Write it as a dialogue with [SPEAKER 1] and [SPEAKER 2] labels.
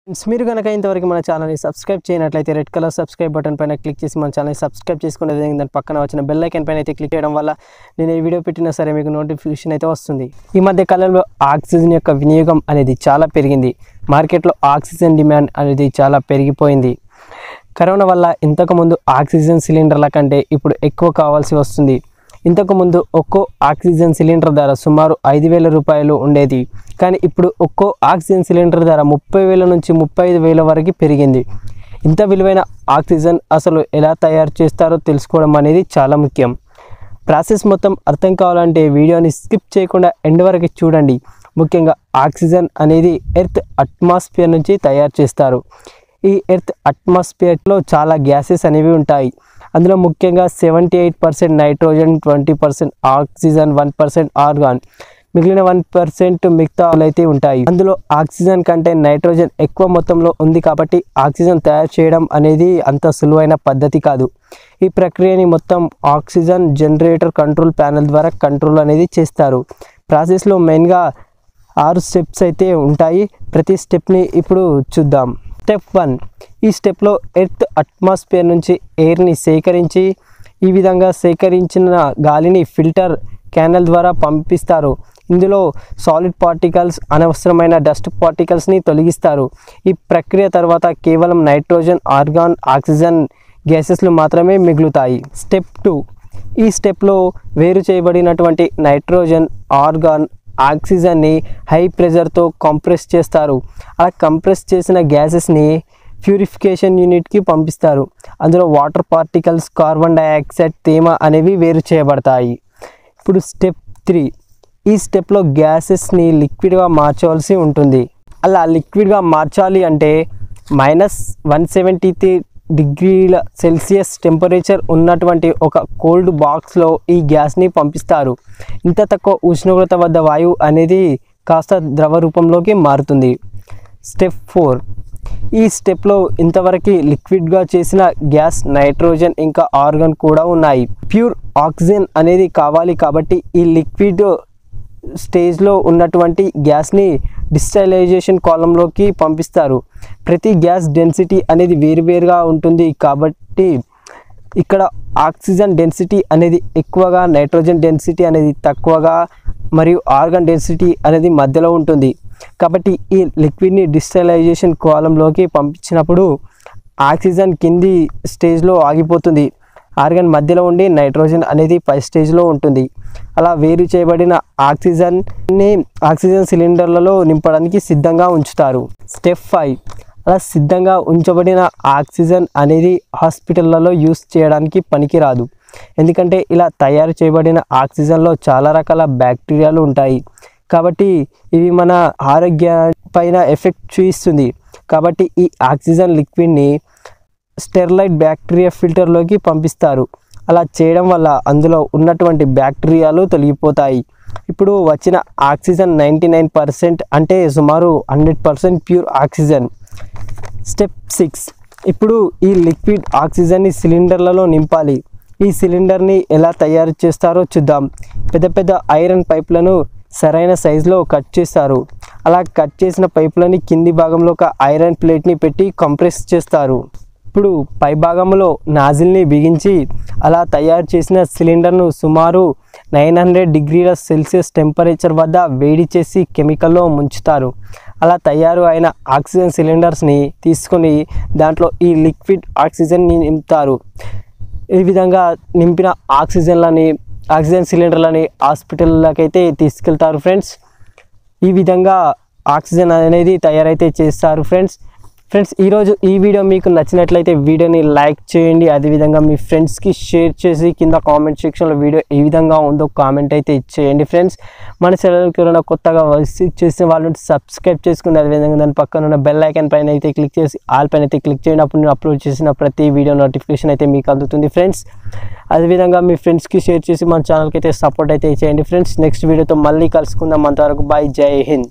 [SPEAKER 1] Friends మీరు గనక ఇంతవరకు మన ఛానల్ని సబ్స్క్రైబ్ చేయనట్లయితే రెడ్ కలర్ సబ్స్క్రైబ్ బటన్ పైన క్లిక్ చేసి మన ఛానల్ని సబ్స్క్రైబ్ చేసుకునే విధంగా దాని పక్కన వచ్చిన బెల్ ఐకాన్ పైన అయితే క్లిక్ చేయడం వల్ల నేను ఈ వీడియో పెట్టినా సరే మీకు నోటిఫికేషన్ అయితే వస్తుంది. ఈ మధ్య కాలంలో ఆక్సిజన్ యొక్క వినియోగం అనేది చాలా పెరిగింది. మార్కెట్లో ఆక్సిజన్ డిమాండ్ అనేది చాలా పెరిగిపోయింది. కరోనా వల్ల ఇంతకుముందు ఆక్సిజన్ సిలిండర్ల కంటే ఇప్పుడు ఎక్కువ కావాల్సి వస్తుంది. ఇంతకుముందు ఒక్కో ఆక్సిజన్ సిలిండర్ ధర సుమారు 5,000 రూపాయలు ఉండేది. కానీ ఇప్పుడు ఒక్కో ఆక్సిజన్ సిలిండర్ ధర 30,000 నుంచి 35,000 వరకు పెరిగింది. ఇంత విలువైన ఆక్సిజన్ అసలు ఎలా తయారు చేస్తారో తెలుసుకోవడం అనేది చాలా ముఖ్యం. ప్రాసెస్ మొత్తం అర్థం కావాలంటే వీడియోని స్కిప్ చేయకుండా ఎండ్ వరకు చూడండి. ముఖ్యంగా ఆక్సిజన్ అనేది ఎర్త్ అట్మాస్ఫియర్ నుంచి తయారు చేస్తారు. ఈ ఎర్త్ అట్మాస్ఫియర్లో చాలా గ్యాసెస్ అనేవి ఉంటాయి. అందులో ముఖ్యంగా 78% నైట్రోజన్, 20% ఆక్సిజన్, 1% ఆర్గాన్, మిగిలిన 1% మిగతా అయితే ఉంటాయి. అందులో ఆక్సిజన్ కంటే నైట్రోజన్ ఎక్కువ మొత్తంలో ఉంది కాబట్టి ఆక్సిజన్ తయారు చేయడం అనేది అంత సులువైన పద్ధతి కాదు. ఈ ప్రక్రియని మొత్తం ఆక్సిజన్ జనరేటర్ కంట్రోల్ ప్యానెల్ ద్వారా కంట్రోల్ అనేది చేస్తారు. ప్రాసెస్లో మెయిన్గా 6 స్టెప్స్ అయితే ఉంటాయి. ప్రతి స్టెప్ని ఇప్పుడు చూద్దాం. స్టెప్ 1, ఈ స్టెప్లో ఎర్త్ అట్మాస్ఫియర్ నుంచి ఎయిర్ని సేకరించి ఈ విధంగా సేకరించిన గాలిని ఫిల్టర్ క్యానల్ ద్వారా పంపిస్తారు. ఇందులో సాలిడ్ పార్టికల్స్, అనవసరమైన డస్ట్ పార్టికల్స్ని తొలగిస్తారు. ఈ ప్రక్రియ తర్వాత కేవలం నైట్రోజన్, ఆర్గాన్, ఆక్సిజన్ గ్యాసెస్లు మాత్రమే మిగులుతాయి. స్టెప్ 2, ఈ స్టెప్లో వేరు చేయబడినటువంటి నైట్రోజన్, ఆర్గాన్, ఆక్సిజన్ని హై ప్రెషర్తో కంప్రెస్ చేస్తారు. అలా కంప్రెస్ చేసిన గ్యాసెస్ని ప్యూరిఫికేషన్ యూనిట్కి పంపిస్తారు. అందులో వాటర్ పార్టికల్స్, కార్బన్ డైఆక్సైడ్, తేమ అనేవి వేరు చేయబడతాయి. ఇప్పుడు స్టెప్ 3, ఈ స్టెప్లో గ్యాసెస్ని లిక్విడ్గా మార్చవలసి ఉంటుంది. అలా లిక్విడ్గా మార్చాలి అంటే -173 డిగ్రీల సెల్సియస్ టెంపరేచర్ ఉన్నటువంటి ఒక కోల్డ్ బాక్స్లో ఈ గ్యాస్ని పంపిస్తారు. ఇంత తక్కువ ఉష్ణోగ్రత వద్ద వాయువు అనేది కాస్త ద్రవ రూపంలోకి మారుతుంది. స్టెప్ 4, ఈ స్టెప్లో ఇంతవరకు లిక్విడ్గా చేసిన గ్యాస్, నైట్రోజన్ ఇంకా ఆర్గాన్ కూడా ఉన్నాయి. ప్యూర్ ఆక్సిజన్ అనేది కావాలి కాబట్టి ఈ లిక్విడ్ స్టేజ్లో ఉన్నటువంటి గ్యాస్ని డిస్టైలైజేషన్ కాలంలోకి పంపిస్తారు. ప్రతి గ్యాస్ డెన్సిటీ అనేది వేరువేరుగా ఉంటుంది కాబట్టి ఇక్కడ ఆక్సిజన్ డెన్సిటీ అనేది ఎక్కువగా, నైట్రోజన్ డెన్సిటీ అనేది తక్కువగా మరియు ఆర్గాన్ డెన్సిటీ అనేది మధ్యలో ఉంటుంది. కాబట్టి ఈ లిక్విడ్ని డిస్టైలైజేషన్ కాలంలోకి పంపించినప్పుడు ఆక్సిజన్ కింది స్టేజ్లో ఆగిపోతుంది. ఆర్గాన్ మధ్యలో ఉండి నైట్రోజన్ అనేది పై స్టేజ్లో ఉంటుంది. అలా వేరు చేయబడిన ఆక్సిజన్ని ఆక్సిజన్ సిలిండర్లలో నింపడానికి సిద్ధంగా ఉంచుతారు. స్టెప్ 5, అలా సిద్ధంగా ఉంచబడిన ఆక్సిజన్ అనేది హాస్పిటళ్లలో యూస్ చేయడానికి పనికిరాదు. ఎందుకంటే ఇలా తయారు చేయబడిన ఆక్సిజన్లో చాలా రకాల బ్యాక్టీరియాలు ఉంటాయి కాబట్టి ఇవి మన ఆరోగ్యపైన ఎఫెక్ట్ చూపిస్తుంది. కాబట్టి ఈ ఆక్సిజన్ లిక్విడ్ని స్టెరిలైట్ బ్యాక్టీరియా ఫిల్టర్లోకి పంపిస్తారు. అలా చేయడం వల్ల అందులో ఉన్నటువంటి బ్యాక్టీరియాలు తొలగిపోతాయి. ఇప్పుడు వచ్చిన ఆక్సిజన్ 99% అంటే సుమారు 100% ప్యూర్ ఆక్సిజన్. స్టెప్ 6, ఇప్పుడు ఈ లిక్విడ్ ఆక్సిజన్ని సిలిండర్లలో నింపాలి. ఈ సిలిండర్ని ఎలా తయారు చేస్తారో చూద్దాం. పెద్ద పెద్ద ఐరన్ పైపులను సరైన సైజులో కట్ చేస్తారు. అలా కట్ చేసిన పైపులని కింది భాగంలో ఒక ఐరన్ ప్లేట్ని పెట్టి కంప్రెస్ చేస్తారు. ఇప్పుడు పై భాగంలో నాజిల్ని బిగించి అలా తయారు చేసిన సిలిండర్ను సుమారు 900 డిగ్రీల సెల్సియస్ టెంపరేచర్ వద్ద వేడి చేసి కెమికల్లో ముంచుతారు. అలా తయారు అయిన ఆక్సిజన్ సిలిండర్స్ని తీసుకొని దాంట్లో ఈ లిక్విడ్ ఆక్సిజన్ని నింపుతారు. ఈ విధంగా నింపిన ఆక్సిజన్ సిలిండర్లని హాస్పిటల్లకైతే తీసుకెళ్తారు ఫ్రెండ్స్. ఈ విధంగా ఆక్సిజన్ అనేది తయారైతే చేస్తారు ఫ్రెండ్స్. ఈరోజు ఈ వీడియో మీకు నచ్చినట్లయితే వీడియోని లైక్ చేయండి. అదేవిధంగా మీ ఫ్రెండ్స్కి షేర్ చేసి కింద కామెంట్ సెక్షన్లో వీడియో ఏ విధంగా ఉందో కామెంట్ అయితే ఇచ్చేయండి ఫ్రెండ్స్. మన ఛానల్కి ఎవరైనా కొత్తగా విజిట్ చేసిన వాళ్ళు సబ్స్క్రైబ్ చేసుకుని అదేవిధంగా దాని పక్కన ఉన్న బెల్ ఐకాన్ పైన అయితే క్లిక్ చేసి ఆల్ పైన అయితే క్లిక్ చేయనప్పుడు నేను అప్లోడ్ చేసిన ప్రతి వీడియో నోటిఫికేషన్ అయితే మీకు అందుతుంది ఫ్రెండ్స్. అదేవిధంగా మీ ఫ్రెండ్స్కి షేర్ చేసి మన ఛానల్కి అయితే సపోర్ట్ అయితే చేయండి ఫ్రెండ్స్. నెక్స్ట్ వీడియోతో మళ్ళీ కలుసుకుందాం. అంతవరకు బాయ్, జై హింద్.